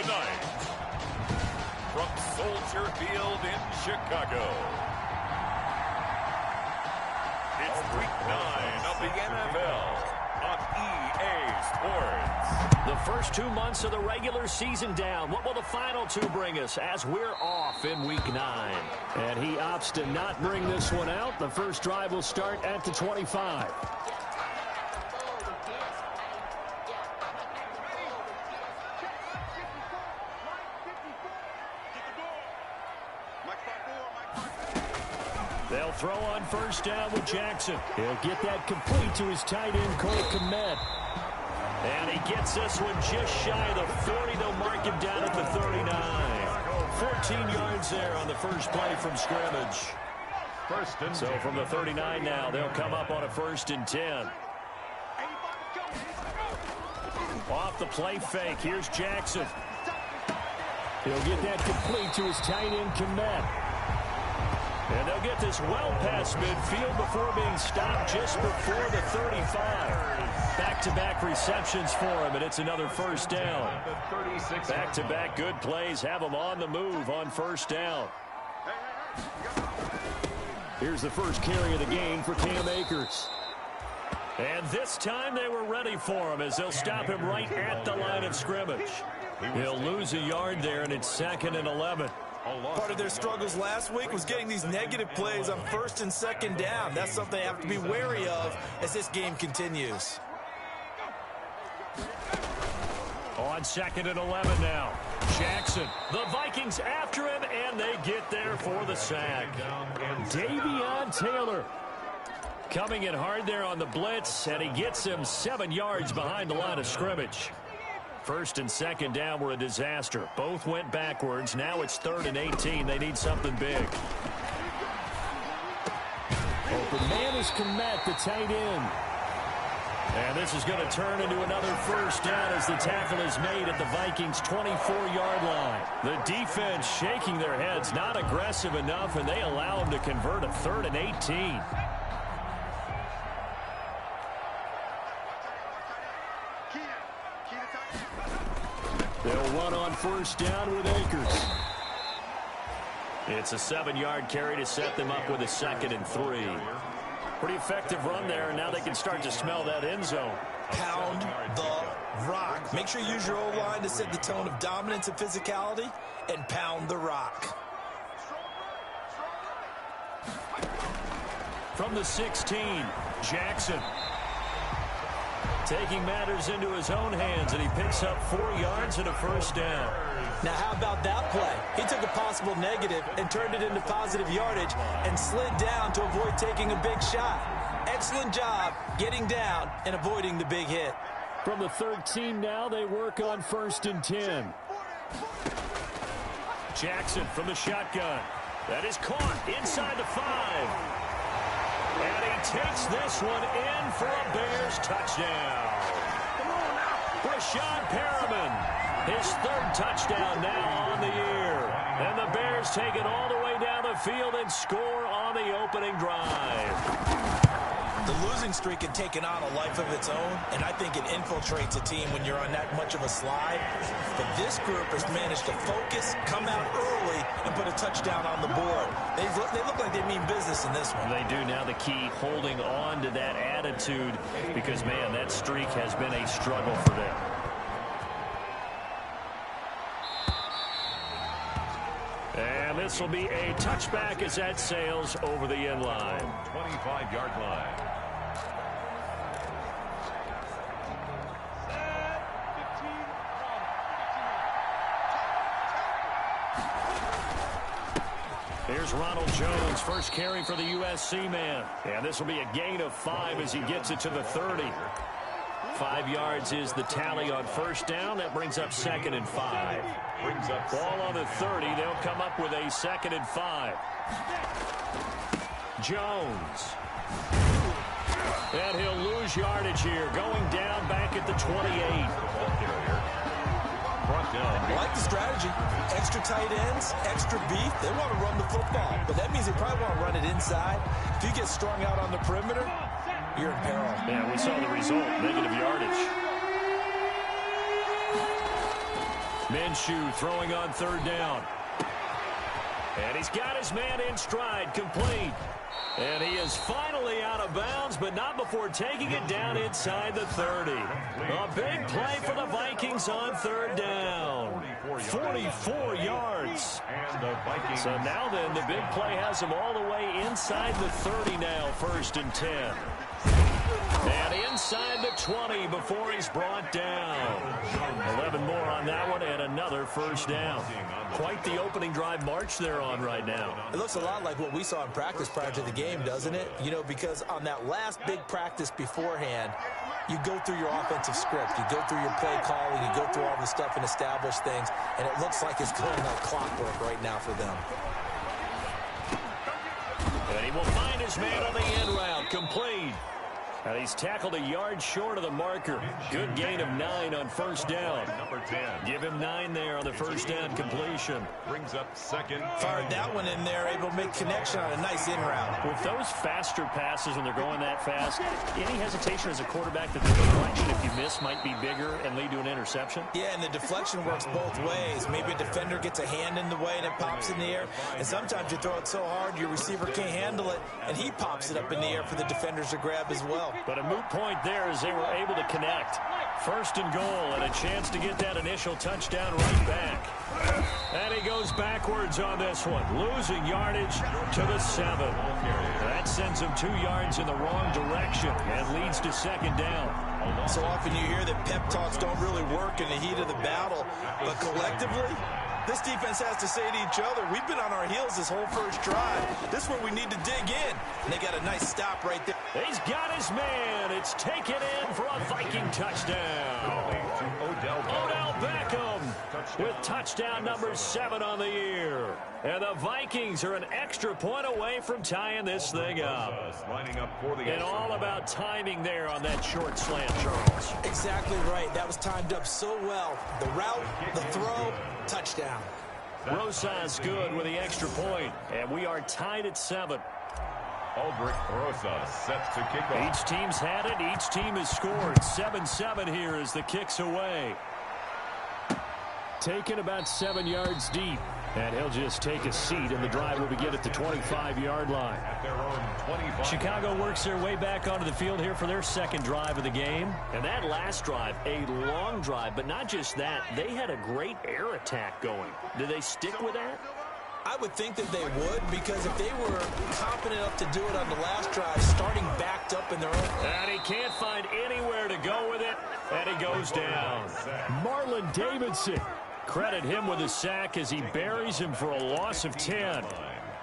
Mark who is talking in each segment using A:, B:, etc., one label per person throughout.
A: tonight, from Soldier Field in Chicago, it's Week 9 of the NFL on EA Sports.
B: The first 2 months of the regular season down. What will the final 2 bring us as we're off in Week 9? And he opts to not bring this one out. The first drive will start at the 25. They'll throw on first down with Jackson. He'll get that complete to his tight end, Cole Kmet. And he gets this one just shy of the 40. They'll mark him down at the 39. 14 yards there on the first play from scrimmage. So from the 39 now, they'll come up on a 1st and 10. Off the play fake, here's Jackson. He'll get that complete to his tight end, Kmet. And they'll get this well past midfield before being stopped just before the 35. Back-to-back receptions for him, and it's another first down. Back-to-back good plays have him on the move on first down. Here's the first carry of the game for Cam Akers. And this time they were ready for him as they'll stop him right at the line of scrimmage. He'll lose a yard there, and it's 2nd and 11.
C: Part of their struggles last week was getting these negative plays on 1st and 2nd down. That's something they have to be wary of as this game continues.
B: On 2nd and 11 now. Jackson. The Vikings after him, and they get there for the sack. Davion Taylor coming in hard there on the blitz, and he gets him 7 yards behind the line of scrimmage. 1st and 2nd down were a disaster. Both went backwards. Now it's 3rd and 18. They need something big. Open man is Kmet, the tight end. And this is going to turn into another first down as the tackle is made at the Vikings' 24-yard line. The defense shaking their heads, not aggressive enough, and they allow him to convert a 3rd and 18. They'll run on first down with Akers. It's a 7-yard carry to set them up with a 2nd and 3. Pretty effective run there, and now they can start to smell that end zone.
C: Pound the rock. Make sure you use your O-line to set the tone of dominance and physicality, and pound the rock.
B: From the 16, Jackson. Taking matters into his own hands, and he picks up 4 yards and a first down.
C: Now, how about that play? He took a possible negative and turned it into positive yardage and slid down to avoid taking a big shot. Excellent job getting down and avoiding the big hit.
B: From the 13 now, they work on 1st and 10. Jackson from the shotgun. That is caught inside the 5. And he takes this one in for a Bears touchdown. Rashad Perriman, his 3rd touchdown now on the year. And the Bears take it all the way down the field and score on the opening drive.
C: The losing streak had taken on a life of its own, and I think it infiltrates a team when you're on that much of a slide. But this group has managed to focus, come out early, and put a touchdown on the board. They look like they mean business in this one.
B: They do. Now the key, holding on to that attitude, because, man, that streak has been a struggle for them. And this will be a touchback as that sails over the end line.
A: 25-yard line.
B: Here's Ronald Jones, first carry for the USC man. And this will be a gain of 5 as he gets it to the 30. 5 yards is the tally on first down. That brings up 2nd and 5. Ball on the 30. They'll come up with a 2nd and 5. Jones. And he'll lose yardage here, going down back at the 28.
C: I like the strategy. Extra tight ends, extra beef. They want to run the football, but that means they probably want to run it inside. If you get strung out on the perimeter, you're in peril.
B: Yeah, we saw the result, negative yardage. Minshew throwing on third down. And he's got his man in stride, complete. And he is finally out of bounds, but not before taking it down inside the 30. A big play for the Vikings on third down. 44 yards. So now then, the big play has him all the way inside the 30 now, 1st and 10. And inside the 20 before he's brought down. 11 more on that one and another first down. Quite the opening drive march they're on right now.
C: It looks a lot like what we saw in practice prior to the game, doesn't it? You know, because on that last big practice beforehand, you go through your offensive script. You go through your play calling. You go through all the stuff and establish things. And it looks like it's going like clockwork right now for them.
B: And he will find his man on the end route. Complete. And he's tackled a yard short of the marker. Good gain of 9 on first down.
A: Number 10.
B: Give him 9 there on the first down completion.
A: Brings up second.
C: Fired that one in there, able to make connection on a nice in route.
B: With those faster passes when they're going that fast, any hesitation as a quarterback that the deflection, if you miss, might be bigger and lead to an interception?
C: Yeah, and the deflection works both ways. Maybe a defender gets a hand in the way and it pops in the air. And sometimes you throw it so hard your receiver can't handle it, and he pops it up in the air for the defenders to grab as well.
B: But a moot point there as they were able to connect. 1st and goal and a chance to get that initial touchdown right back. And he goes backwards on this one, losing yardage to the 7. That sends him 2 yards in the wrong direction and leads to second down.
C: So often you hear that pep talks don't really work in the heat of the battle, but collectively, this defense has to say to each other, we've been on our heels this whole first drive. This is where we need to dig in. And they got a nice stop right there.
B: He's got his man. It's taken in for a Viking touchdown. Odell Beckham with touchdown number 7 on the year. And the Vikings are an extra point away from tying this thing up. And all about timing there on that short slant, Charles.
C: Exactly right. That was timed up so well. The route, the throw, touchdown.
B: Rosas good with the extra point. And we are tied at 7.
A: Aldrich Rosas set to kick off.
B: Each team's had it. Each team has scored. 7-7 here as the kick's away. Taken about 7 yards deep. And he'll just take a seat, and the drive will begin at the 25-yard line.
A: At their own 25.
B: Chicago works their way back onto the field here for their second drive of the game. And that last drive, a long drive, but not just that. They had a great air attack going. Did they stick with that?
C: I would think that they would, because if they were confident enough to do it on the last drive, starting backed up in their own...
B: And he can't find anywhere to go with it, and he goes down. Marlon Davidson. Credit him with a sack as he buries him for a loss of 10.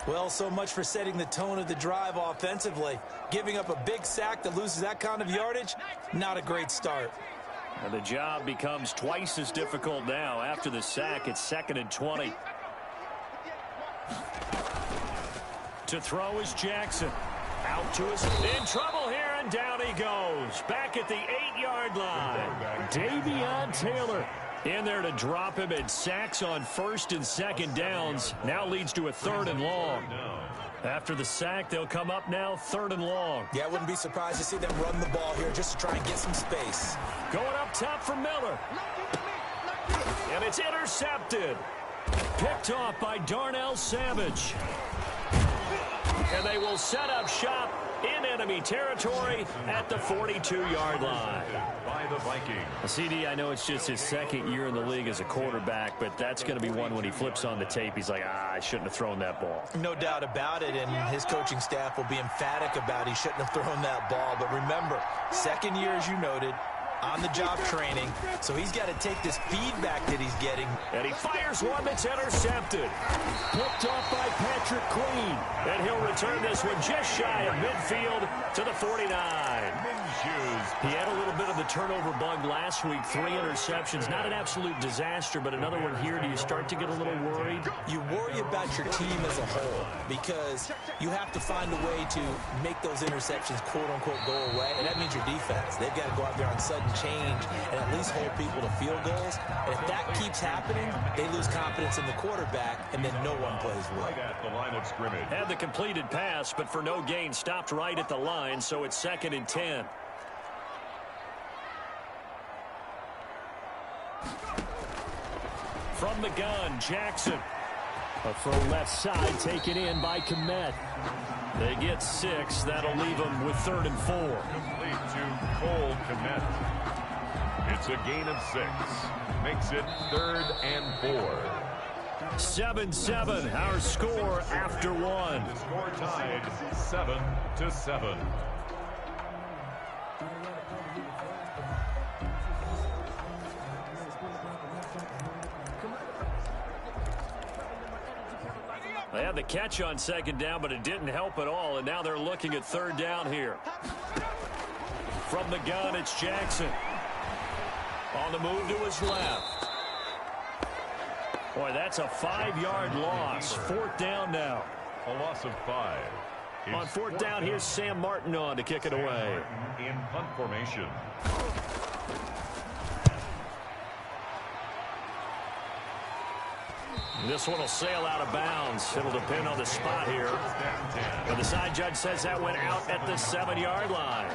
C: Well, so much for setting the tone of the drive offensively. Giving up a big sack that loses that kind of yardage, not a great start.
B: And the job becomes twice as difficult now. After the sack, it's 2nd and 20. To throw is Jackson. Out to his... In trouble here, and down he goes. Back at the 8-yard line. Davion Taylor in there to drop him, and sacks on 1st and 2nd downs. Now leads to a 3rd and long. After the sack, they'll come up now 3rd and long.
C: Yeah, I wouldn't be surprised to see them run the ball here just to try and get some space.
B: Going up top for Miller. And it's intercepted. Picked off by Darnell Savage. And they will set up shop in enemy territory at the 42-yard line.
A: By the Vikings.
B: CD, I know it's just his 2nd year in the league as a quarterback, but that's going to be one when he flips on the tape, he's like, I shouldn't have thrown that ball.
C: No doubt about it, and his coaching staff will be emphatic about he shouldn't have thrown that ball. But remember, 2nd year, as you noted, on-the-job training, so he's got to take this feedback that he's getting.
B: And he fires one that's intercepted. Picked off by Patrick Queen. And he'll return this one just shy of midfield to the 49. He had a little bit of the turnover bug last week. 3 interceptions. Not an absolute disaster, but another one here. Do you start to get a little worried?
C: You worry about your team as a whole because you have to find a way to make those interceptions, quote-unquote, go away. And that means your defense. They've got to go out there on sudden change and at least hold people to field goals. And if that keeps happening, they lose confidence in the quarterback, and then no one plays well.
A: At the line of scrimmage.
B: Had the completed pass, but for no gain, stopped right at the line, so it's 2nd and 10. From the gun, Jackson. A throw left side taken in by Komet. They get 6. That'll leave them with 3rd and 4.
A: Complete to Cole Komet. It's a gain of 6. Makes it 3rd and 4.
B: 7-7, our score after 1.
A: The score tied 7-7.
B: They had the catch on 2nd down, but it didn't help at all, and now they're looking at 3rd down here. From the gun, it's Jackson. On the move to his left. Boy, that's a 5-yard loss. 4th down now.
A: A loss of 5.
B: On 4th down, here's Sam Martin on to kick it away.
A: In punt formation.
B: This one will sail out of bounds. It'll depend on the spot here. But the side judge says that went out at the 7-yard line.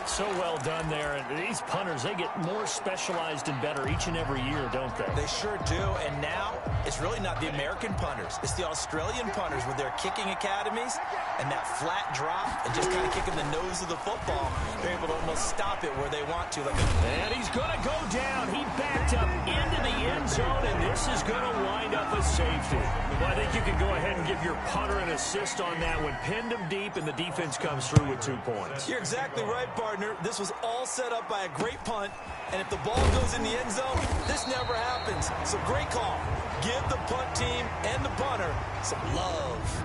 B: So well done there. And these punters, they get more specialized and better each and every year, don't they?
C: They sure do. And now it's really not the American punters. It's the Australian punters with their kicking academies and that flat drop and just kind of kicking the nose of the football. They're able to almost stop it where they want to.
B: And he's going to go down. He backed up into the end zone, and this is going to wind up a safety. Well, I think you can go ahead and give your punter an assist on that one. Pinned him deep, and the defense comes through with 2 points.
C: You're exactly right, partner. This was all set up by a great punt, and if the ball goes in the end zone, this never happens. So great call. Give the punt team and the punter some love.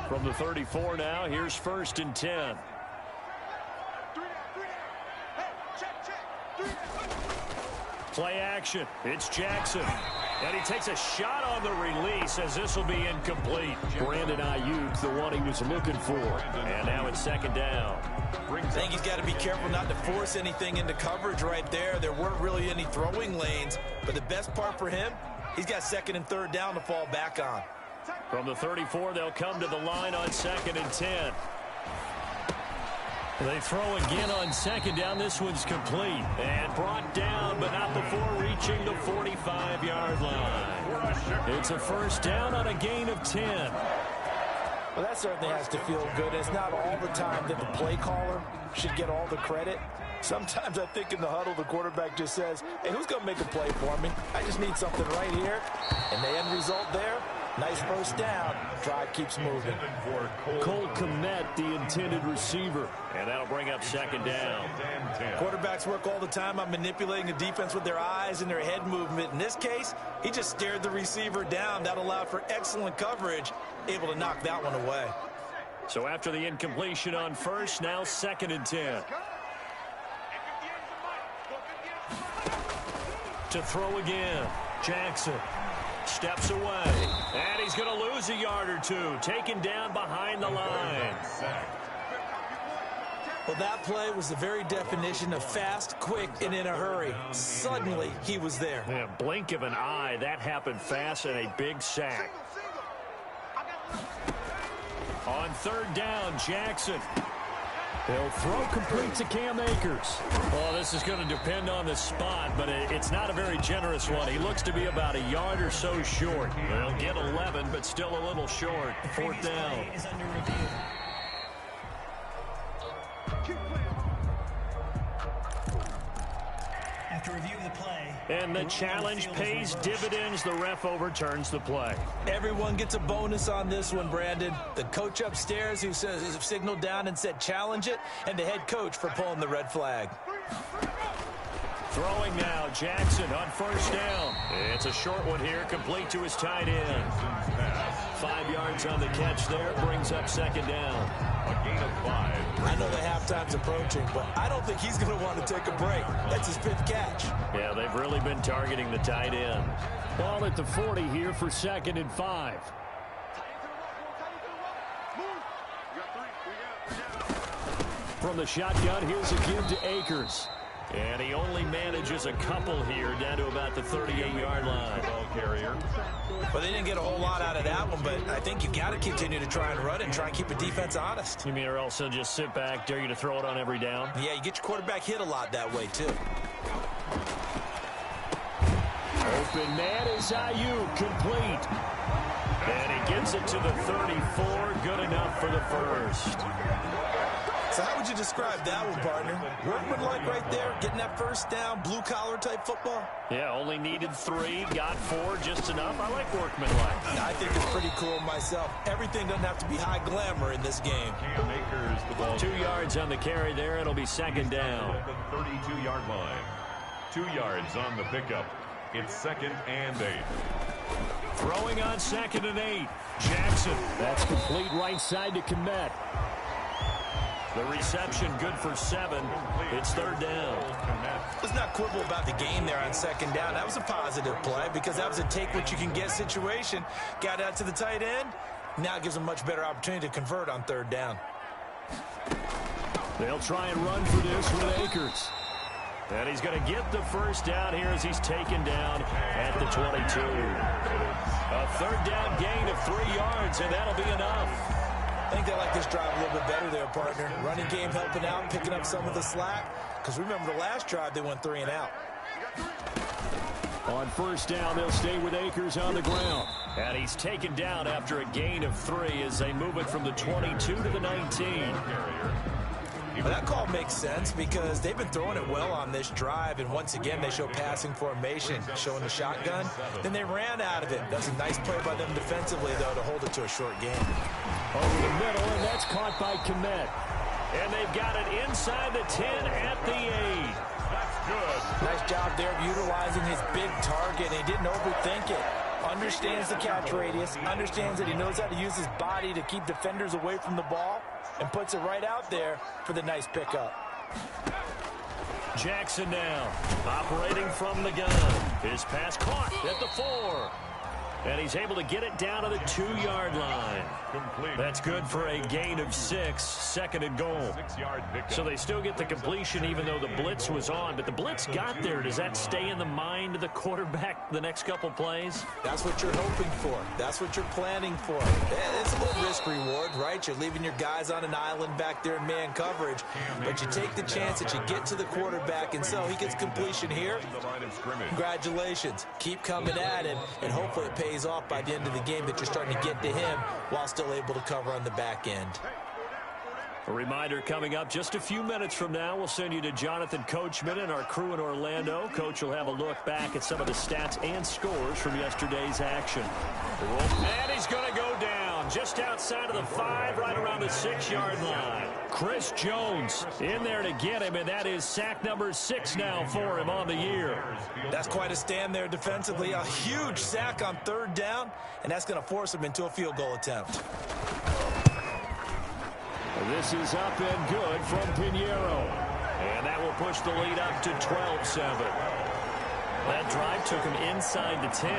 B: From the 34 now, here's 1st and 10. Play action. It's Jackson. And he takes a shot on the release as this will be incomplete. Brandon Ayuk, the one he was looking for. And now it's 2nd down.
C: I think he's got to be careful not to force anything into coverage right there. There weren't really any throwing lanes. But the best part for him, he's got 2nd and 3rd down to fall back on.
B: From the 34, they'll come to the line on 2nd and 10. They throw again on 2nd down. This one's complete. And brought down, but not before reaching the 45-yard line. It's a 1st down on a gain of 10.
C: Well, that certainly has to feel good. It's not all the time that the play caller should get all the credit. Sometimes I think in the huddle, the quarterback just says, hey, who's going to make a play for me? I just need something right here. And the end result there, nice 1st down. Drive keeps moving.
B: Cole Komet, the intended receiver. And that'll bring up 2nd down.
C: Quarterbacks work all the time on manipulating the defense with their eyes and their head movement. In this case, he just stared the receiver down. That allowed for excellent coverage, able to knock that one away.
B: So after the incompletion on 1st, now 2nd and 10. To throw again, Jackson steps away, and he's going to lose a yard or 2, taken down behind the line.
C: Well, that play was the very definition of fast, quick, and in a hurry. Suddenly, he was there.
B: Yeah, blink of an eye, that happened fast, and a big sack. On 3rd down, Jackson. They'll throw complete to Cam Akers. Well, this is going to depend on the spot, but it's not a very generous one. He looks to be about a yard or so short. They'll get 11, but still a little short. 4th down.
D: Is under review. After review of the play.
B: And the challenge pays dividends. The ref overturns the play.
C: Everyone gets a bonus on this one, Brandon. The coach upstairs who says signaled down and said challenge it, and the head coach for pulling the red flag.
B: Throwing now, Jackson on 1st down. It's a short one here, complete to his tight end. 5 yards on the catch there, brings up 2nd down.
A: A gain of 5.
C: I know the halftime's approaching, but I don't think he's going to want to take a break. That's his 5th catch.
B: Yeah, they've really been targeting the tight end. Ball at the 40 here for 2nd and 5. From the shotgun, here's a give to Akers. And he only manages a couple here down to about the 38-yard line.
A: Ball carrier.
C: Well, they didn't get a whole lot out of that one, but I think you got to continue to try and run it and try and keep the defense honest.
B: You mean or else he'll just sit back, dare you to throw it on every down?
C: Yeah, you get your quarterback hit a lot that way, too.
B: Open man is Ayuk, complete. And he gets it to the 34, good enough for the first.
C: So how would you describe that one, partner? Workmanlike right there, getting that first down, blue-collar type football?
B: Yeah, only needed 3, got 4, just enough. I like workmanlike.
C: I think it's pretty cool myself. Everything doesn't have to be high glamour in this game.
A: Cam Akers, the ball.
B: 2 yards on the carry there. It'll be second down.
A: At the 32-yard line. 2 yards on the pickup. It's 2nd and 8.
B: Throwing on 2nd and 8. Jackson. That's complete right side to Kmet. The reception good for 7. It's 3rd down.
C: Let's not quibble about the game there on 2nd down. That was a positive play because that was a take-what-you-can-get situation. Got out to the tight end. Now it gives them a much better opportunity to convert on 3rd down.
B: They'll try and run for this with Akers. And he's going to get the first down here as he's taken down at the 22. A 3rd down gain of 3 yards, and that'll be enough.
C: I think they like this drive a little bit better there, partner. Running game helping out, picking up some of the slack. Because remember the last drive, they went 3 and out.
B: On 1st down, they'll stay with Akers on the ground. And he's taken down after a gain of 3 as they move it from the 22 to the 19.
C: Well, that call makes sense because they've been throwing it well on this drive, and once again they show passing formation, showing the shotgun. Then they ran out of it. That's a nice play by them defensively, though, to hold it to a short gain.
B: Over the middle, and that's caught by Kmet. And they've got it inside the 10 at the 8.
A: That's good.
C: Nice job there of utilizing his big target. He didn't overthink it. Understands the catch radius, understands that he knows how to use his body to keep defenders away from the ball, and puts it right out there for the nice pickup.
B: Jackson now, operating from the gun. His pass caught at the 4. And he's able to get it down to the 2-yard line.
A: Complete.
B: That's good for a gain of 6, 2nd and goal.
A: 6-yard pickup.
B: So they still get the completion even though the blitz was on. But the blitz got there. Does that stay in the mind of the quarterback the next couple plays?
C: That's what you're hoping for. That's what you're planning for. It's a little risk-reward, right? You're leaving your guys on an island back there in man coverage. But you take the chance that you get to the quarterback, and so he gets completion here. Congratulations. Keep coming at him, and hopefully it pays off by the end of the game that you're starting to get to him while still able to cover on the back end.
B: A reminder coming up just a few minutes from now. We'll send you to Jonathan Coachman and our crew in Orlando. Coach will have a look back at some of the stats and scores from yesterday's action. And he's going to go down just outside of the 5, right around the 6-yard line. Chris Jones in there to get him, and that is sack number 6 now for him on the year.
C: That's quite a stand there defensively. A huge sack on 3rd down, and that's going to force him into a field goal attempt.
B: This is up and good from Pinheiro. And that will push the lead up to 12-7. That drive took him inside the 10.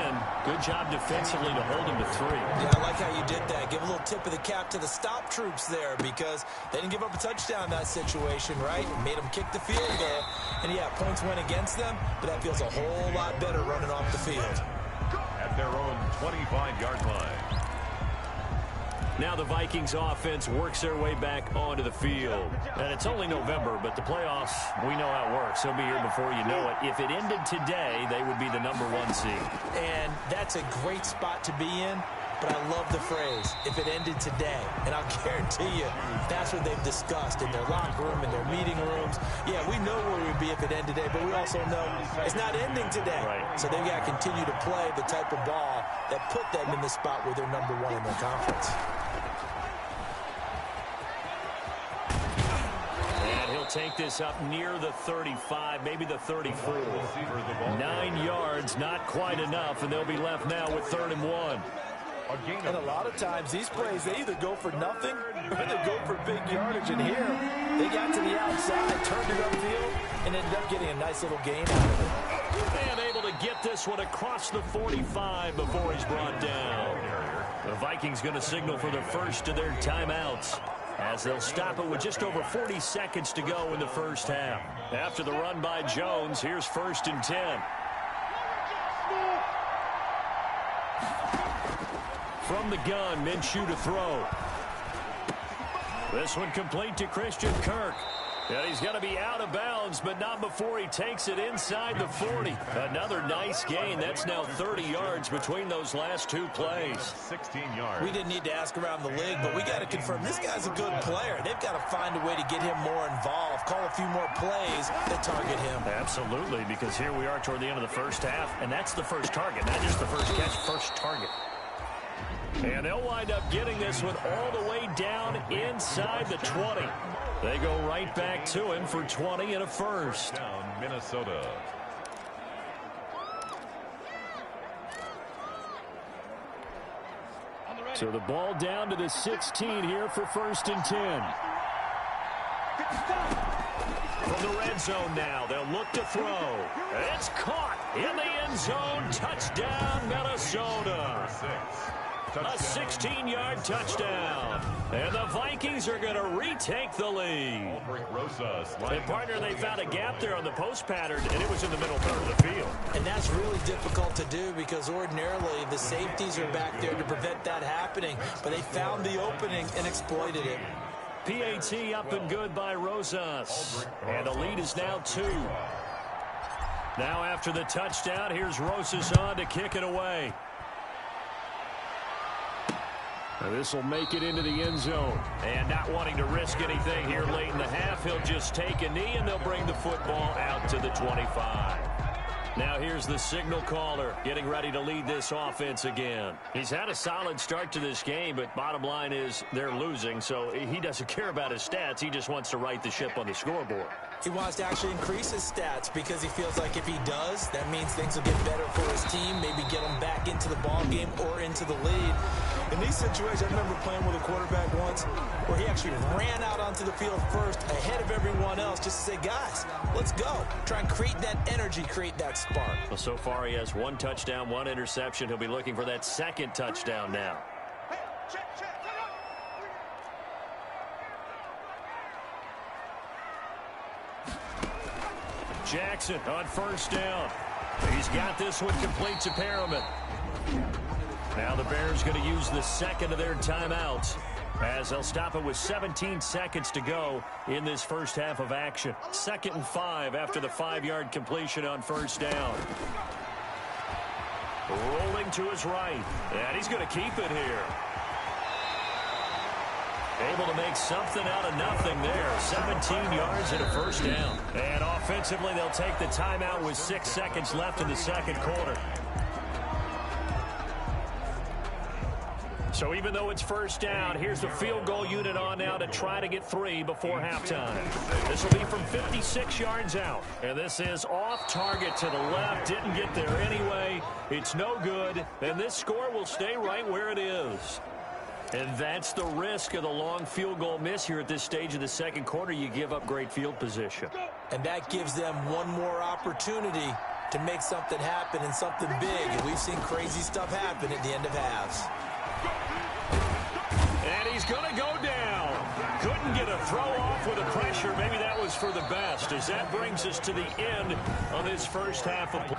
B: Good job defensively to hold him to 3.
C: Yeah, I like how you did that. Give a little tip of the cap to the stop troops there because they didn't give up a touchdown in that situation, right? Made them kick the field goal. And, yeah, points went against them, but that feels a whole lot better running off the field.
A: At their own 25-yard line.
B: Now the Vikings offense works their way back onto the field. And it's only November, but the playoffs, we know how it works. They'll be here before you know it. If it ended today, they would be the number 1 seed.
C: And that's a great spot to be in, but I love the phrase, if it ended today. And I'll guarantee you, that's what they've discussed in their locker room, in their meeting rooms. Yeah, we know where we'd be if it ended today, but we also know it's not ending today.
B: Right.
C: So they've got to continue to play the type of ball that put them in the spot where they're number 1 in their conference.
B: Take this up near the 35, maybe the 34. 9 yards, not quite enough, and they'll be left now with 3rd and 1.
C: And a lot of times, these plays, they either go for nothing or they go for big yardage. And here, they got to the outside, turned it upfield, and ended up getting a nice little gain out of it.
B: And able to get this one across the 45 before he's brought down. The Vikings going to signal for the first of their timeouts. as they'll stop it with just over 40 seconds to go in the first half. After the run by Jones, here's 1st and 10. From the gun, Minshew to throw. This one complete to Christian Kirk. And he's going to be out of bounds, but not before he takes it inside the 40. Another nice gain. That's now 30 yards between those last two plays.
A: 16 yards.
C: We didn't need to ask around the league, but we got to confirm this guy's a good player. They've got to find a way to get him more involved, call a few more plays that target him.
B: Absolutely, because here we are toward the end of the first half, and that's the first target, not just the first catch, first target. And they'll wind up getting this one all the way down inside the 20. They go right back to him for 20 and a first.
A: Down Minnesota.
B: So the ball down to the 16 here for 1st and 10. From the red zone now, they'll look to throw. It's caught in the end zone. Touchdown, Minnesota. A 16-yard touchdown. And the Vikings are going to retake the lead. And partner, they found a gap there on the post pattern, and it was in the middle third of the field.
C: And that's really difficult to do because ordinarily the safeties are back there to prevent that happening. But they found the opening and exploited it.
B: PAT up and good by Rosas. And the lead is now 2. Now after the touchdown, here's Rosas on to kick it away. This will make it into the end zone. And not wanting to risk anything here late in the half, he'll just take a knee, and they'll bring the football out to the 25. Now here's the signal caller getting ready to lead this offense again. He's had a solid start to this game, but bottom line is they're losing, so he doesn't care about his stats. He just wants to right the ship on the scoreboard.
C: He wants to actually increase his stats because he feels like if he does, that means things will get better for his team, maybe get him back into the ball game or into the lead. In these situations, I remember playing with a quarterback once where he actually ran out onto the field first ahead of everyone else just to say, guys, let's go. Try and create that energy, create that spark.
B: Well, so far he has 1 touchdown, 1 interception. He'll be looking for that 2nd touchdown now. Jackson on 1st down. He's got this one complete to Perriman. Now the Bears going to use the 2nd of their timeouts as they'll stop it with 17 seconds to go in this first half of action. 2nd and 5 after the 5-yard completion on 1st down. Rolling to his right, and he's going to keep it here. Able to make something out of nothing there. 17 yards and a 1st down. And offensively, they'll take the timeout with 6 seconds left in the 2nd quarter. So even though it's 1st down, here's the field goal unit on now to try to get 3 before halftime. This will be from 56 yards out. And this is off target to the left. Didn't get there anyway. It's no good. And this score will stay right where it is. And that's the risk of the long field goal miss here at this stage of the 2nd quarter. You give up great field position.
C: And that gives them one more opportunity to make something happen and something big. And we've seen crazy stuff happen at the end of halves.
B: And he's going to go down. Couldn't get a throw off with the pressure. Maybe that was for the best, as that brings us to the end of this first half of play.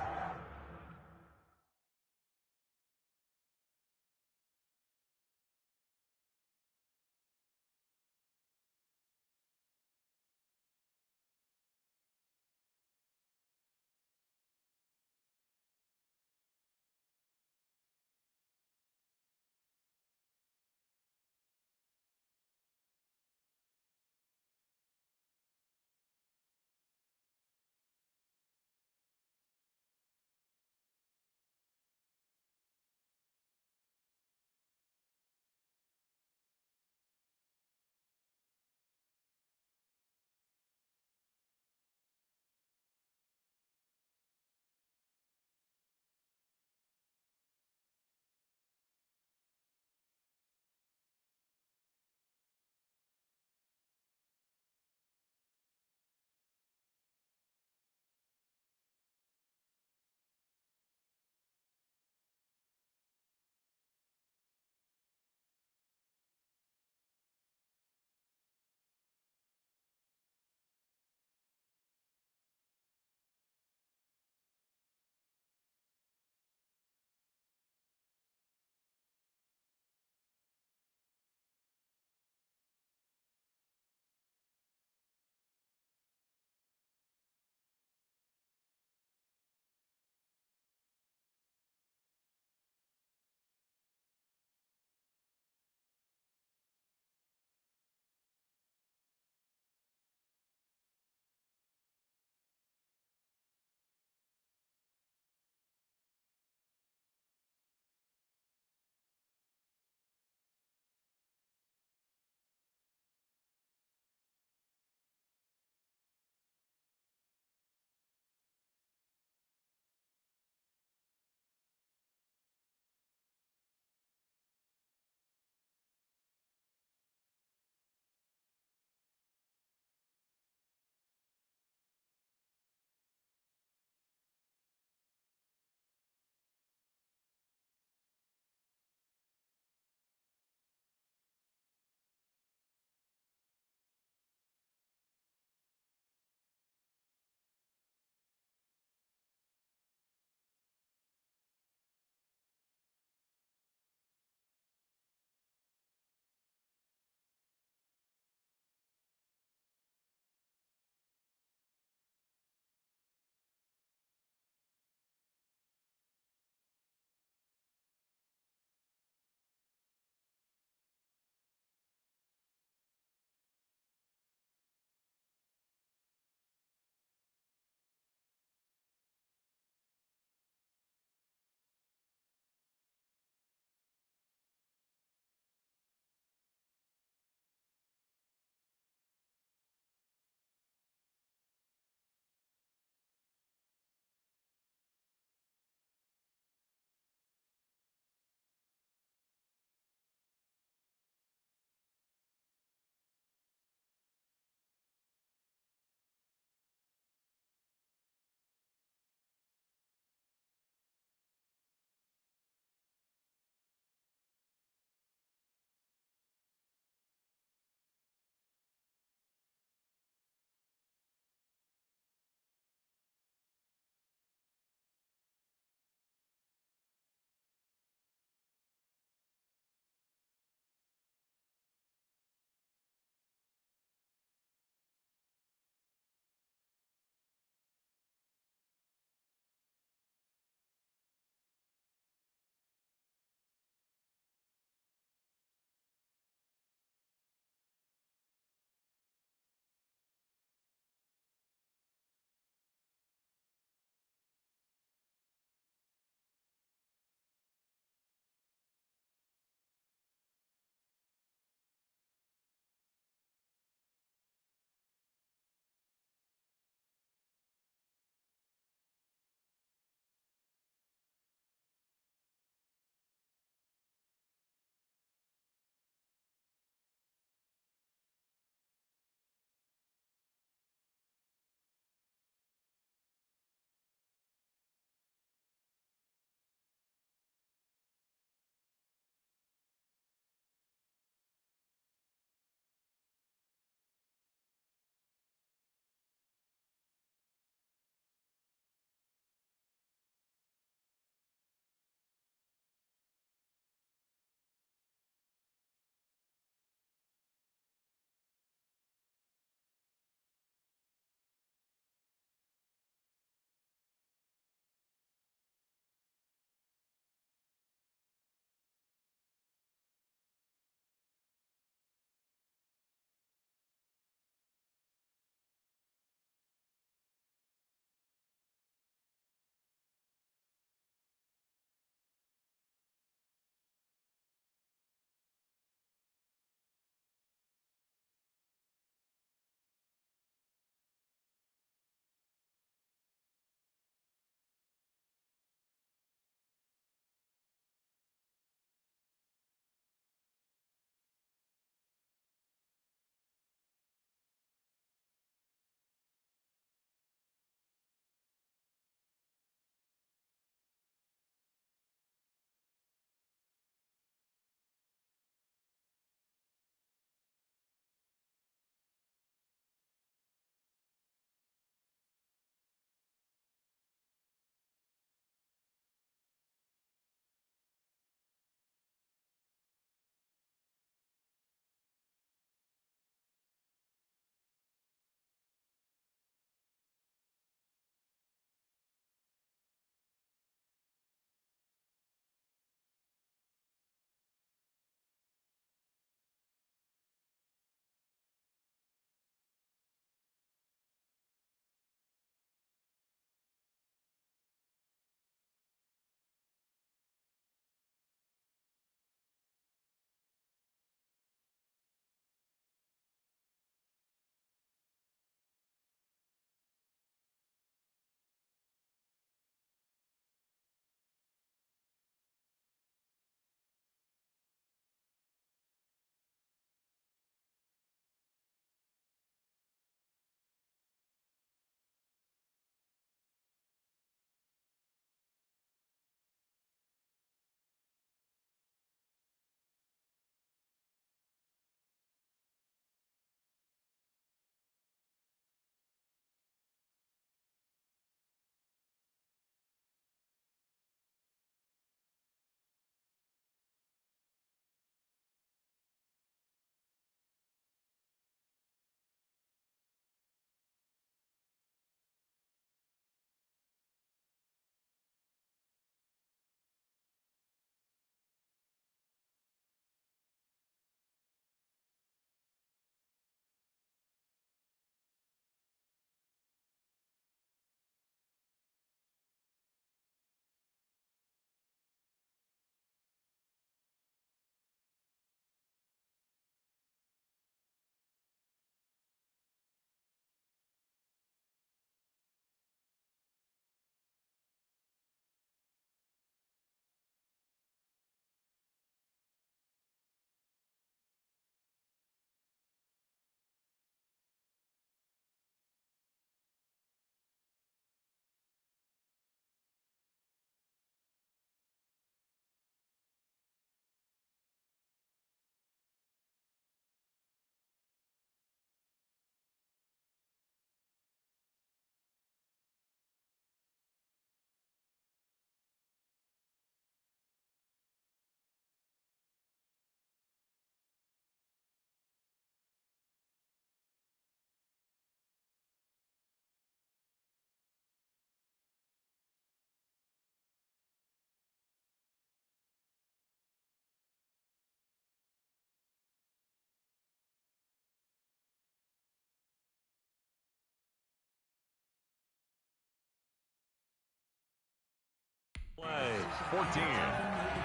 A: 14.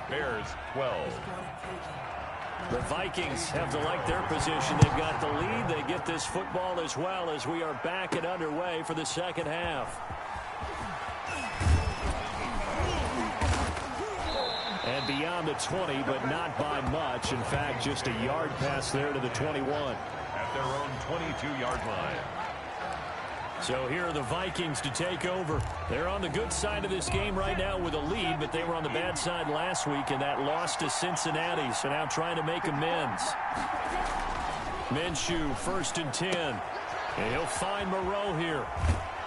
A: Bears 12.
B: The Vikings have to like their position. They've got the lead. They get this football as well as we are back and underway for the second half. And beyond the 20, but not by much. In fact, just a yard pass there to the 21.
A: At their own 22-yard line.
B: So here are the Vikings to take over. They're on the good side of this game right now with a lead, but they were on the bad side last week in that loss to Cincinnati. So now trying to make amends. Minshew, 1st and 10. And he'll find Moreau here.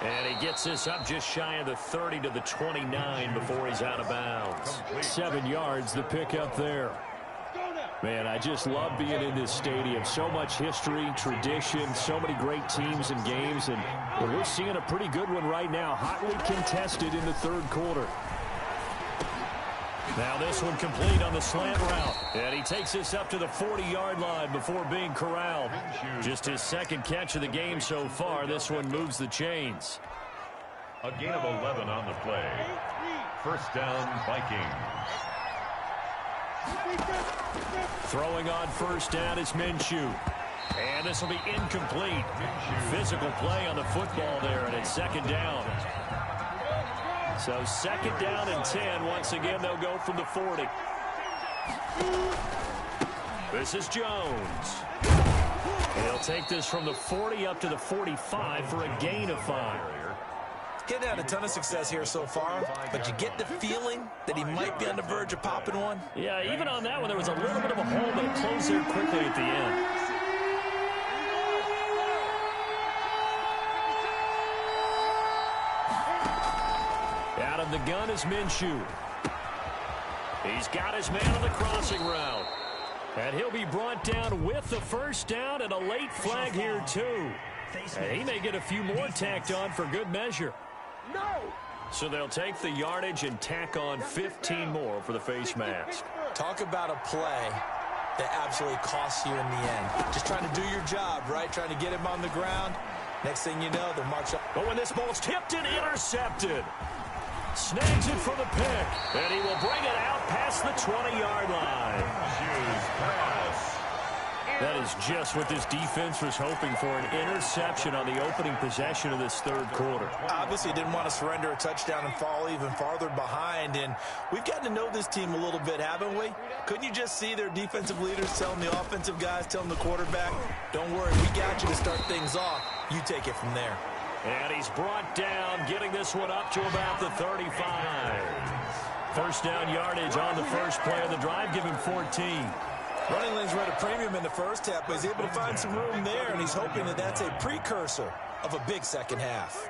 B: And he gets this up just shy of the 30 to the 29 before he's out of bounds. 7 yards, the pickup there. Man, I just love being in this stadium. So much history, tradition, so many great teams and games. And we're seeing a pretty good one right now, hotly contested in the 3rd quarter. Now this one complete on the slant route. And he takes this up to the 40-yard line before being corralled. Just his 2nd catch of the game so far. This one moves the chains.
A: A gain of 11 on the play. 1st down, Vikings.
B: Throwing on 1st down is Minshew. And this will be incomplete. Physical play on the football there, and it's 2nd down. So 2nd down and 10. Once again, they'll go from the 40. This is Jones. He'll take this from the 40 up to the 45 for a gain of 5.
C: Getting had a ton of success here so far, but you get the feeling that he might be on the verge of popping one.
B: Yeah, even on that one, there was a little bit of a hole, but it closed there quickly at the end. Out of the gun is Minshew. He's got his man on the crossing route. And he'll be brought down with the 1st down and a late flag here, too. And he may get a few more tacked on for good measure. So they'll take the yardage and tack on 15 more for the face mask.
C: Talk about a play that absolutely costs you in the end. Just trying to do your job, right? Trying to get him on the ground. Next thing you know, they'll march up.
B: But when this ball's tipped and intercepted. Snags it for the pick. And he will bring it out past the 20-yard line. That is just what this defense was hoping for, an interception on the opening possession of this 3rd quarter.
C: Obviously didn't want to surrender a touchdown and fall even farther behind, and we've gotten to know this team a little bit, haven't we? Couldn't you just see their defensive leaders telling the offensive guys, telling the quarterback, don't worry, we got you to start things off. You take it from there.
B: And he's brought down, getting this one up to about the 35. 1st down yardage on the first play of the drive, give him 14.
C: Running lanes were at a premium in the 1st half, but he's able to find some room there, and he's hoping that that's a precursor of a big 2nd half.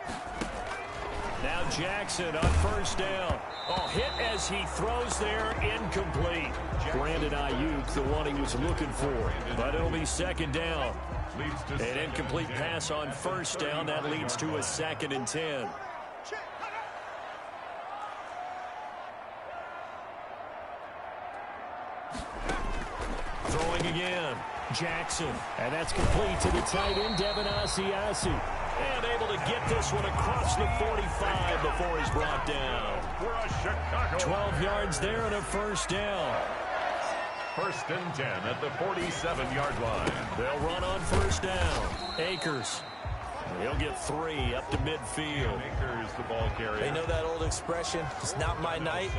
B: Now Jackson on 1st down. Oh, hit as he throws there, incomplete. Brandon Ayuk, the one he was looking for, but it'll be 2nd down. An incomplete pass on 1st down. That leads to a 2nd and 10. Throwing again. Jackson. And that's complete to the tight end, Devin Asiasi. And able to get this one across the 45 before he's brought down. 12 yards there and a 1st down.
A: 1st and 10 at the 47-yard line.
B: They'll run on 1st down. Akers. He'll get 3 up to midfield.
A: Akers, the ball carrier.
C: They know that old expression, it's not my night.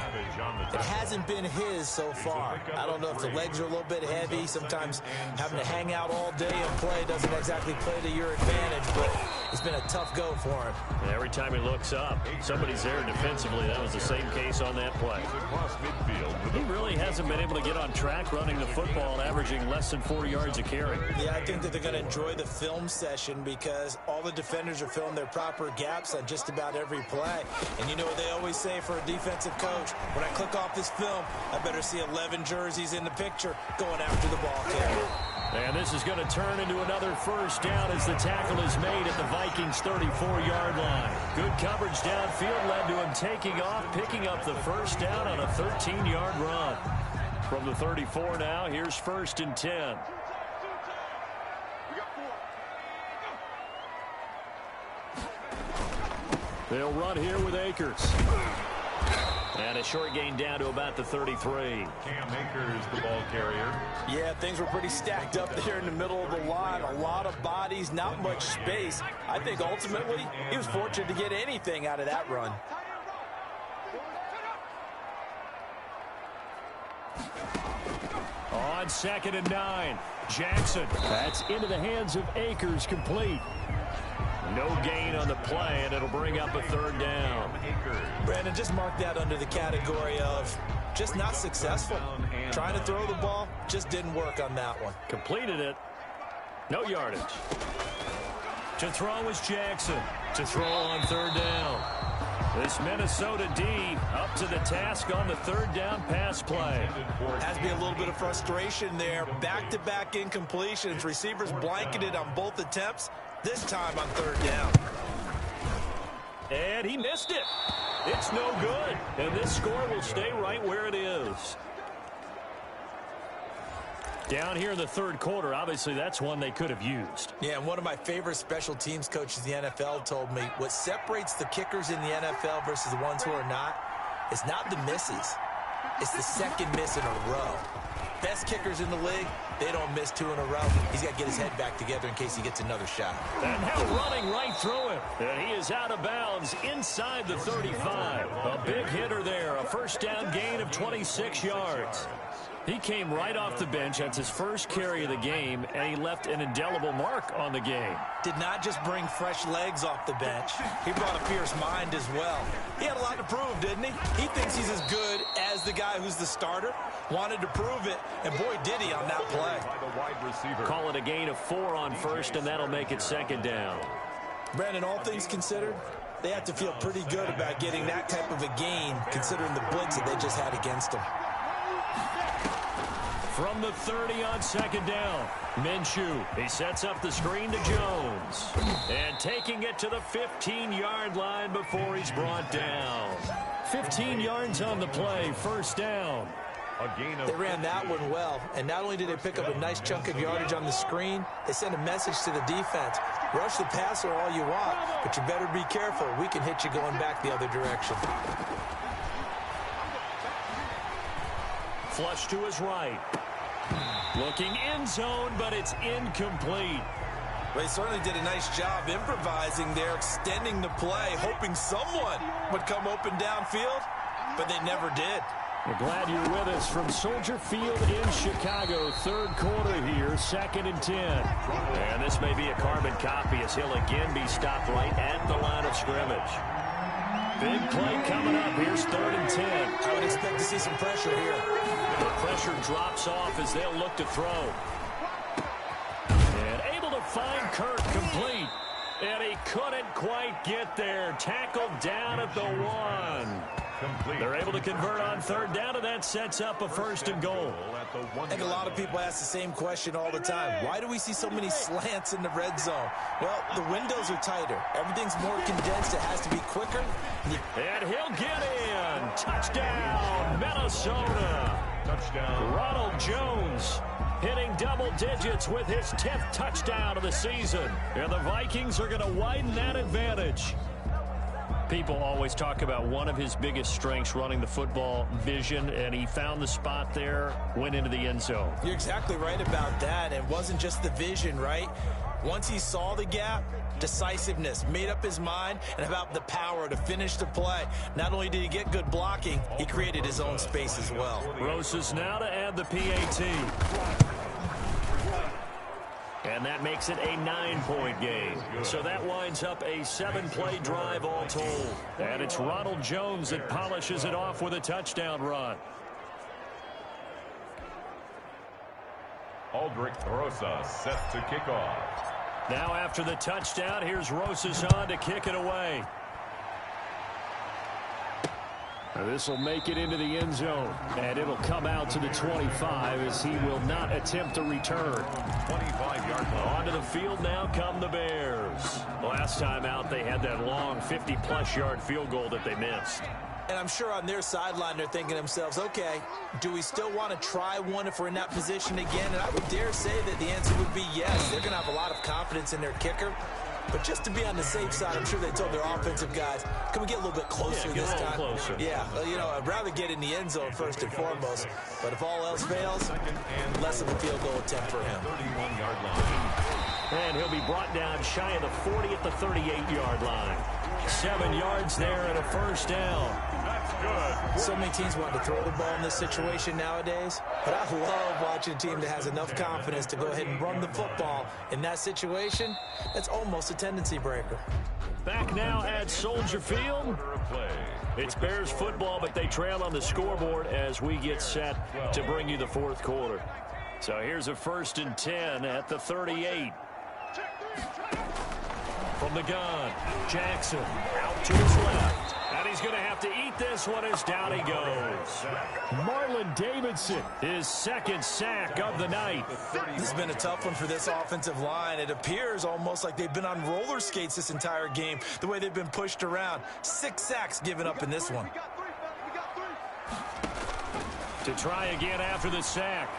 C: It hasn't been his so far. I don't know if the legs are a little bit heavy. Sometimes having to hang out all day and play doesn't exactly play to your advantage, but it's been a tough go for him.
B: And every time he looks up, somebody's there defensively. That was the same case on that play.
A: Across midfield.
B: He really hasn't been able to get on track running the football and averaging less than 4 yards a carry.
C: Yeah, I think that they're going to enjoy the film session because all the defenders are filling their proper gaps on just about every play. And you know what they always say for a defensive coach? When I click off this film, I better see 11 jerseys in the picture going after the ball carrier.
B: And this is going to turn into another 1st down as the tackle is made at the Vikings' 34-yard line. Good coverage downfield led to him taking off, picking up the 1st down on a 13-yard run. From the 34 now, here's 1st and 10. They'll run here with Akers. And a short gain down to about the 33.
A: Cam Akers, the ball carrier.
C: Yeah, things were pretty stacked up there in the middle of the line. A lot of bodies, not much space. I think ultimately he was fortunate to get anything out of that run.
B: On 2nd and 9, Jackson. That's into the hands of Akers, complete. No gain on the play, and it'll bring up a 3rd down.
C: Brandon, just mark that under the category of just not successful. Trying to throw the ball, just didn't work on that one.
B: Completed it. No yardage. To throw is Jackson. To throw on 3rd down. This Minnesota D up to the task on the 3rd down pass play.
C: Has to be a little bit of frustration there. Back-to-back incompletions. Receivers blanketed on both attempts. This time on 3rd down.
B: And he missed it. It's no good. And this score will stay right where it is. Down here in the 3rd quarter, obviously that's one they could have used.
C: Yeah, and one of my favorite special teams coaches in the NFL told me what separates the kickers in the NFL versus the ones who are not is not the misses. It's the second miss in a row. Best kickers in the league, they don't miss 2 in a row. He's got to get his head back together in case he gets another shot.
B: And now running right through him. And he is out of bounds inside the 35. A big hitter there. A 1st down gain of 26 yards. He came right off the bench. That's his first carry of the game, and he left an indelible mark on the game.
C: Did not just bring fresh legs off the bench. He brought a fierce mind as well. He had a lot to prove, didn't he? He thinks he's as good as the guy who's the starter. Wanted to prove it, and boy, did he on that play.
A: By the wide receiver.
B: Call it a gain of 4 on 1st, and that'll make it 2nd down.
C: Brandon, all things considered, they have to feel pretty good about getting that type of a gain, considering the blitz that they just had against them.
B: From the 30 on 2nd down, Minshew. He sets up the screen to Jones. And taking it to the 15-yard line before he's brought down. 15 yards on the play, 1st down.
C: They ran that one well, and not only did they pick up a nice chunk of yardage on the screen, they sent a message to the defense. Rush the passer all you want, but you better be careful. We can hit you going back the other direction.
B: Flush to his right. Looking end zone, but it's incomplete.
C: Well, he certainly did a nice job improvising there, extending the play, hoping someone would come open downfield, but they never did.
B: We're glad you're with us from Soldier Field in Chicago. 3rd quarter here, 2nd and 10. And this may be a carbon copy as he'll again be stopped right at the line of scrimmage. Big play coming up. Here's 3rd and 10.
C: I would expect to see some pressure here.
B: The pressure drops off as they'll look to throw. And able to find Kirk, complete. And he couldn't quite get there. Tackled down at the 1. Complete. They're able to convert on 3rd down, and that sets up a 1st and goal.
C: I think a lot of people ask the same question all the time. Why do we see so many slants in the red zone? Well, the windows are tighter. Everything's more condensed. It has to be quicker.
B: And he'll get in. Touchdown, Minnesota.
A: Touchdown.
B: Ronald Jones hitting double digits with his 10th touchdown of the season. And the Vikings are going to widen that advantage. People always talk about one of his biggest strengths, running the football, vision, and he found the spot there, went into the end zone.
C: You're exactly right about that. It wasn't just the vision, right? Once he saw the gap, decisiveness, made up his mind, and about the power to finish the play. Not only did he get good blocking, he created his own space as well.
B: Rosas now to add the PAT. And that makes it a 9-point game. So that winds up a 7-play drive all told. And it's Ronald Jones that polishes it off with a touchdown run.
A: Aldrich Rosas set to kick off.
B: Now after the touchdown, here's Rosas on to kick it away. This will make it into the end zone, and it'll come out to the 25 as he will not attempt a return.
A: 25-yard line.
B: Onto the field now come the Bears. Last time out, they had that long 50-plus yard field goal that they missed.
C: And I'm sure on their sideline they're thinking to themselves, okay, do we still want to try one if we're in that position again? And I would dare say that the answer would be yes. They're going to have a lot of confidence in their kicker. But just to be on the safe side, I'm sure they told their offensive guys, can we get a little bit closer this time?
B: Closer.
C: Yeah, well, you know, I'd rather get in the end zone first and foremost. But if all else fails, less of a field goal attempt for him.
A: 31-yard line.
B: And he'll be brought down shy of the 40 at the 38-yard line. 7 yards there and a first down.
A: That's good.
C: So many teams want to throw the ball in this situation nowadays, but I love watching a team that has enough confidence to go ahead and run the football. In that situation, that's almost a tendency breaker.
B: Back now at Soldier Field. It's Bears football, but they trail on the scoreboard as we get set to bring you the fourth quarter. So here's a 1st and 10 at the 38. From the gun, Jackson out to his left. And he's going to have to eat this one as down he goes. Marlon Davidson, his 2nd sack of the night.
C: This has been a tough one for this offensive line. It appears almost like they've been on roller skates this entire game, the way they've been pushed around. 6 sacks given up in this one.
B: To try again after the sack.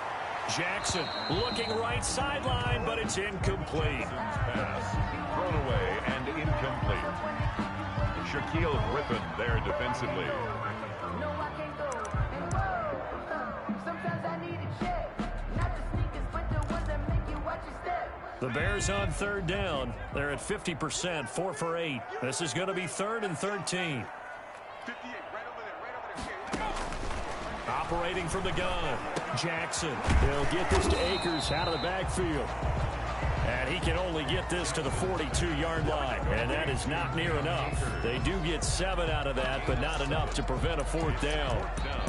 B: Jackson looking right sideline, but it's incomplete.
A: Pass thrown away and incomplete. Shaquille Griffin there defensively.
B: The Bears on 3rd down. They're at 50%, 4 for 8. This is going to be 3rd and 13. Operating from the gun, Jackson. He'll get this to Akers out of the backfield. And he can only get this to the 42-yard line. And that is not near enough. They do get 7 out of that, but not enough to prevent a 4th down.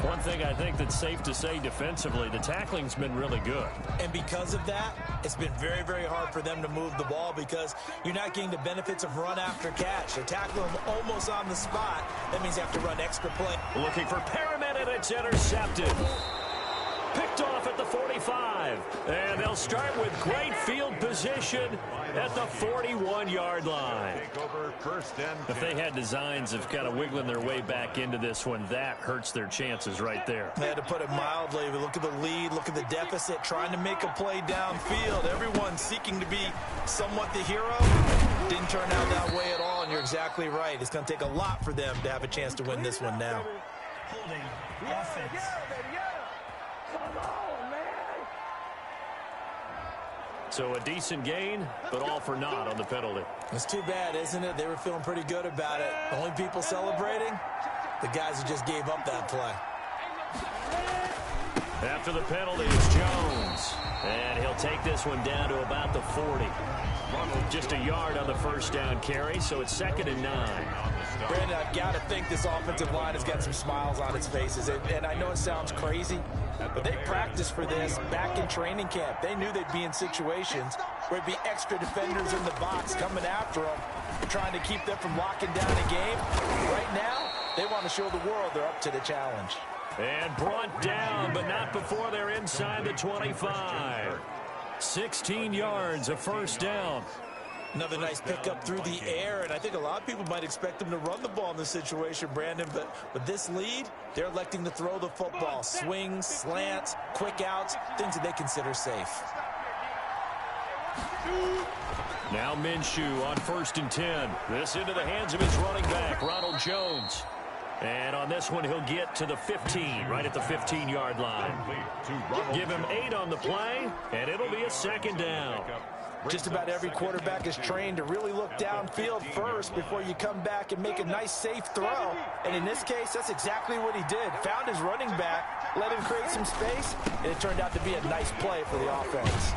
B: One thing I think that's safe to say defensively, the tackling's been really good.
C: And because of that, it's been very, very hard for them to move the ball because you're not getting the benefits of run after catch. They tackle them almost on the spot. That means you have to run extra play.
B: Looking for Perriman, and it's intercepted. Picked off at the 45. And they'll start with great field position at the 41-yard line. If they had designs of kind of wiggling their way back into this one, that hurts their chances right there.
C: They had to put it mildly. But look at the lead, look at the deficit, trying to make a play downfield. Everyone seeking to be somewhat the hero. Didn't turn out that way at all, and you're exactly right. It's going to take a lot for them to have a chance to win this one now.
D: Holding offense.
B: So a decent gain, but all for naught on the penalty.
C: It's too bad, isn't it? They were feeling pretty good about it. The only people celebrating, the guys who just gave up that play.
B: After the penalty is Jones. And he'll take this one down to about the 40. Just a yard on the 1st down carry, so it's 2nd and 9.
C: Brandon, I've got to think this offensive line has got some smiles on its faces. And I know it sounds crazy, but they practiced for this back in training camp. They knew they'd be in situations where there'd be extra defenders in the box coming after them, trying to keep them from locking down a game. Right now, they want to show the world they're up to the challenge.
B: And brought down, but not before they're inside the 25. 16 yards, a 1st down.
C: Another nice pickup through the air, and I think a lot of people might expect them to run the ball in this situation, Brandon, but with this lead, they're electing to throw the football. Swings, slants, quick outs, things that they consider safe.
B: Now Minshew on 1st and 10. This into the hands of his running back, Ronald Jones. And on this one, he'll get to the 15, right at the 15-yard line. Give him 8 on the play, and it'll be a 2nd down.
C: Just about every quarterback is trained to really look downfield first before you come back and make a nice, safe throw. And in this case, that's exactly what he did. Found his running back, let him create some space, and it turned out to be a nice play for the offense.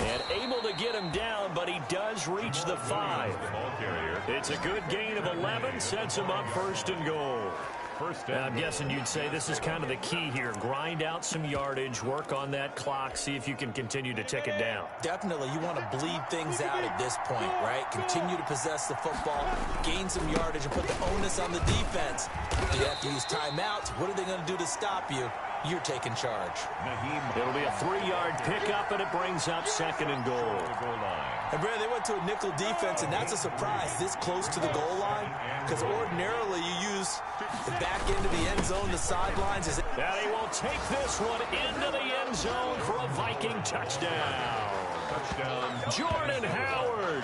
B: And able to get him down, but he does reach the 5. It's a good gain of 11, sets him up 1st and goal. Now, I'm guessing you'd say this is kind of the key here. Grind out some yardage, work on that clock, see if you can continue to tick it down.
C: Definitely, you want to bleed things out at this point, right? Continue to possess the football, gain some yardage, and put the onus on the defense. You have to use timeouts. What are they going to do to stop you? You're taking charge.
B: It'll be a 3-yard pickup, and it brings up 2nd and goal.
C: And, Brad, they went to a nickel defense, and that's a surprise this close to the goal line, because ordinarily you use the back end of the end zone, the sidelines.
B: And he will take this one into the end zone for a Viking touchdown.
A: Touchdown.
B: Jordan Howard.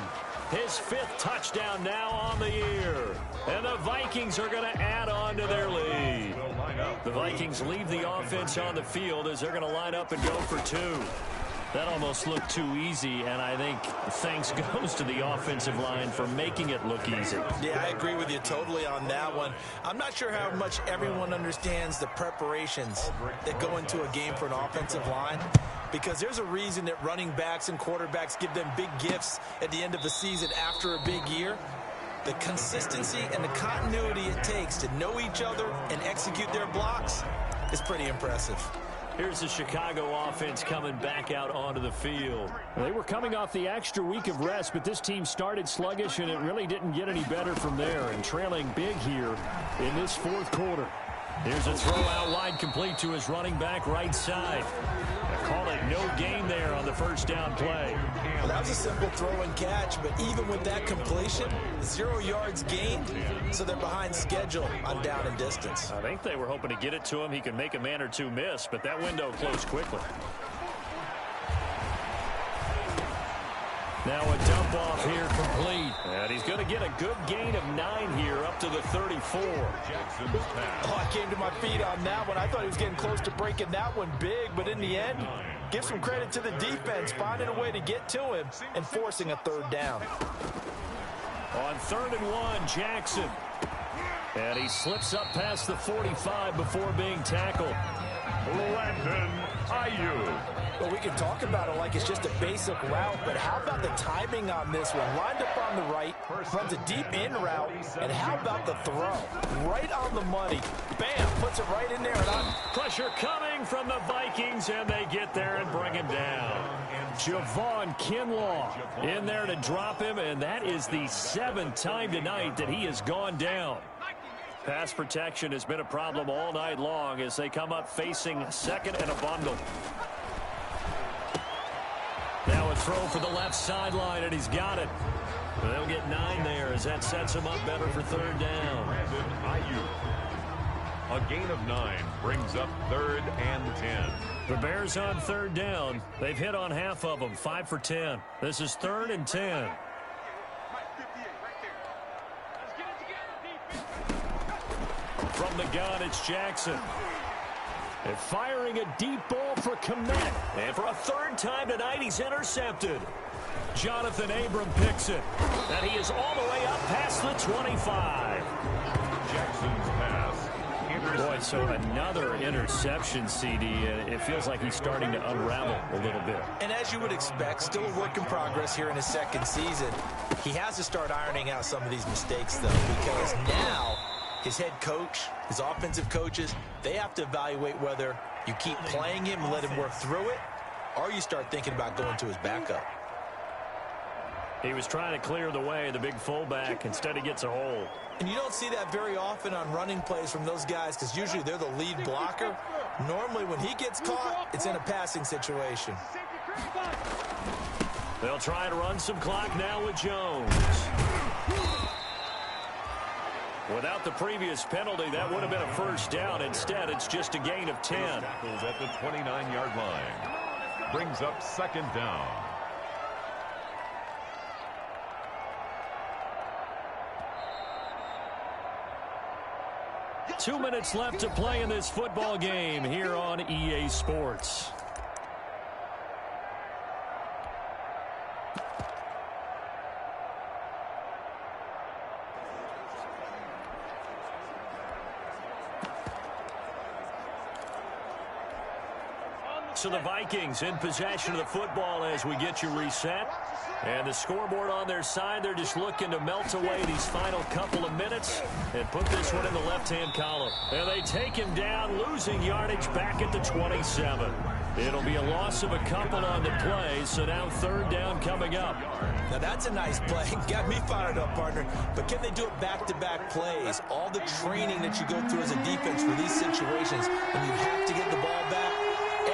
B: His 5th touchdown now on the year. And the Vikings are going to add on to their lead. The Vikings leave the offense on the field as they're going to line up and go for 2. That almost looked too easy, and I think thanks goes to the offensive line for making it look easy.
C: Yeah, I agree with you totally on that one. I'm not sure how much everyone understands the preparations that go into a game for an offensive line, because there's a reason that running backs and quarterbacks give them big gifts at the end of the season after a big year. The consistency and the continuity it takes to know each other and execute their blocks is pretty impressive.
B: Here's the Chicago offense coming back out onto the field. They were coming off the extra week of rest, but this team started sluggish, and it really didn't get any better from there, and trailing big here in this 4th quarter. Here's a throw out wide, complete to his running back right side. They call it no gain there on the first down play.
C: Well, that was a simple throw and catch, but even with that completion, 0 yards gained, so they're behind schedule on down and distance.
B: I think they were hoping to get it to him. He could make a man or two miss, but that window closed quickly. Now a dump off here complete. And he's going to get a good gain of 9 here up to the 34.
C: Oh, I came to my feet on that one. I thought he was getting close to breaking that one big, but in the end, give some credit to the defense, finding a way to get to him and forcing a 3rd down.
B: On 3rd and 1, Jackson. And he slips up past the 45 before being tackled.
A: Landon Ayuk.
C: Well, we can talk about it like it's just a basic route, but how about the timing on this one? Lined up on the right, runs a deep in route, and how about the throw? Right on the money. Bam, puts it right in there. And on.
B: Pressure coming from the Vikings, and they get there and bring him down. Javon Kinlaw in there to drop him, and that is the 7th time tonight that he has gone down. Pass protection has been a problem all night long as they come up facing 2nd and a bundle. Now a throw for the left sideline, and he's got it. They'll get 9 there as that sets him up better for 3rd down.
A: Landon Ayuk. A gain of 9 brings up 3rd and 10.
B: The Bears on 3rd down. They've hit on half of them, 5 for 10. This is 3rd and 10. From the gun, it's Jackson. And firing a deep ball for Kmet. And for a 3rd time tonight, he's intercepted. Jonathan Abram picks it. And he is all the way up past the 25.
A: Jackson's pass.
B: Boy, so another interception, CD. And it feels like he's starting to unravel a little bit.
C: And as you would expect, still a work in progress here in his 2nd season. He has to start ironing out some of these mistakes, though, because now his head coach, his offensive coaches, they have to evaluate whether you keep playing him and let him work through it, or you start thinking about going to his backup.
B: He was trying to clear the way, the big fullback. Instead, he gets a hold.
C: And you don't see that very often on running plays from those guys because usually they're the lead blocker. Normally, when he gets caught, it's in a passing situation.
B: They'll try to run some clock now with Jones. Without the previous penalty, that would have been a 1st down. Instead, it's just a gain of 10.
A: Tackles at the 29-yard line. Brings up 2nd down.
B: Two minutes left to play in this football game here on EA Sports. So the Vikings in possession of the football as we get you reset. And the scoreboard on their side, they're just looking to melt away these final couple of minutes and put this one in the left-hand column. And they take him down, losing yardage back at the 27. It'll be a loss of a couple on the play, so now 3rd down coming up.
C: Now that's a nice play. Got me fired up, partner. But can they do it back-to-back plays? All the training that you go through as a defense for these situations, and you have to get the ball back.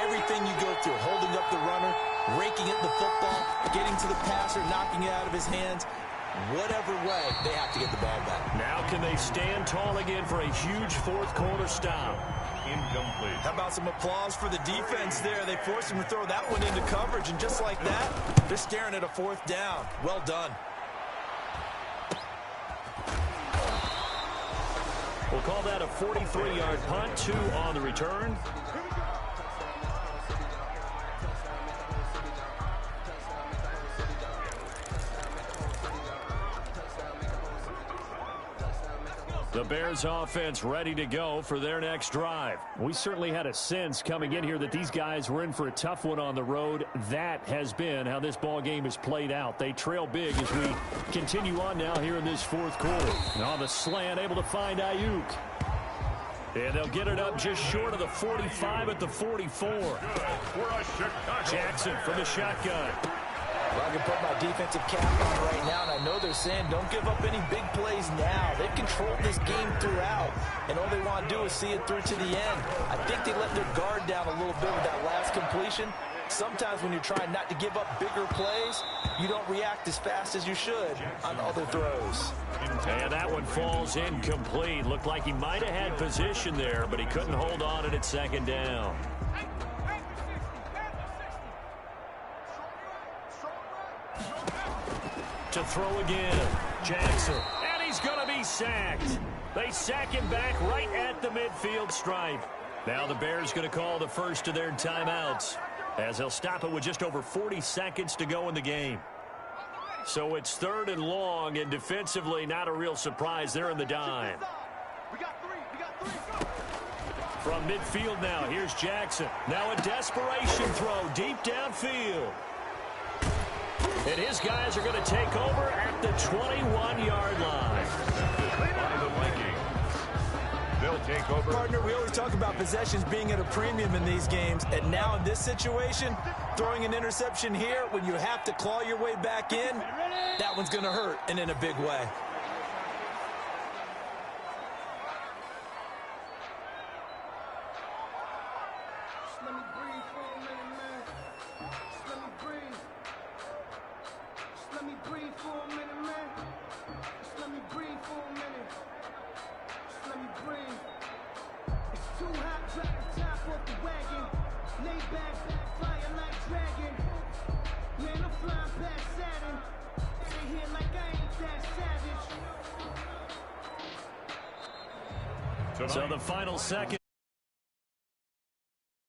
C: Everything you go through, holding up the runner, raking at the football, getting to the passer, knocking it out of his hands. Whatever way, they have to get the ball back.
B: Now can they stand tall again for a huge 4th quarter stop?
A: incomplete.
C: How about some applause for the defense there? They forced him to throw that one into coverage, and just like that, they're staring at a fourth down. Well done.
B: We'll call that a 43-yard punt, 2 on the return. The Bears offense ready to go for their next drive. We certainly had a sense coming in here that these guys were in for a tough one on the road. That has been how this ball game has played out. They trail big as we continue on now here in this fourth quarter. On the slant, able to find Ayuk. And they'll get it up just short of the 45 at the 44. Jackson from the shotgun.
C: Well, I can put my defensive cap on right now, and I know they're saying don't give up any big plays now. They've controlled this game throughout, and all they want to do is see it through to the end. I think they let their guard down a little bit with that last completion. Sometimes when you're trying not to give up bigger plays, you don't react as fast as you should on other throws.
B: And that one falls incomplete. Looked like he might have had position there, but he couldn't hold on at second down. To throw again, Jackson, and he's going to be sacked. They sack him back right at the midfield stripe. Now the Bears going to call the first of their timeouts, as they'll stop it with just over 40 seconds to go in the game. So it's 3rd and long, and defensively not a real surprise. They're in the dime. From midfield now, here's Jackson. Now a desperation throw deep downfield. And his guys are going to take over at the 21-yard line.
A: By the Vikings. They'll take over.
C: Partner, we always talk about possessions being at a premium in these games. And now in this situation, throwing an interception here when you have to claw your way back in, that one's going to hurt, and in a big way.
B: So the final second.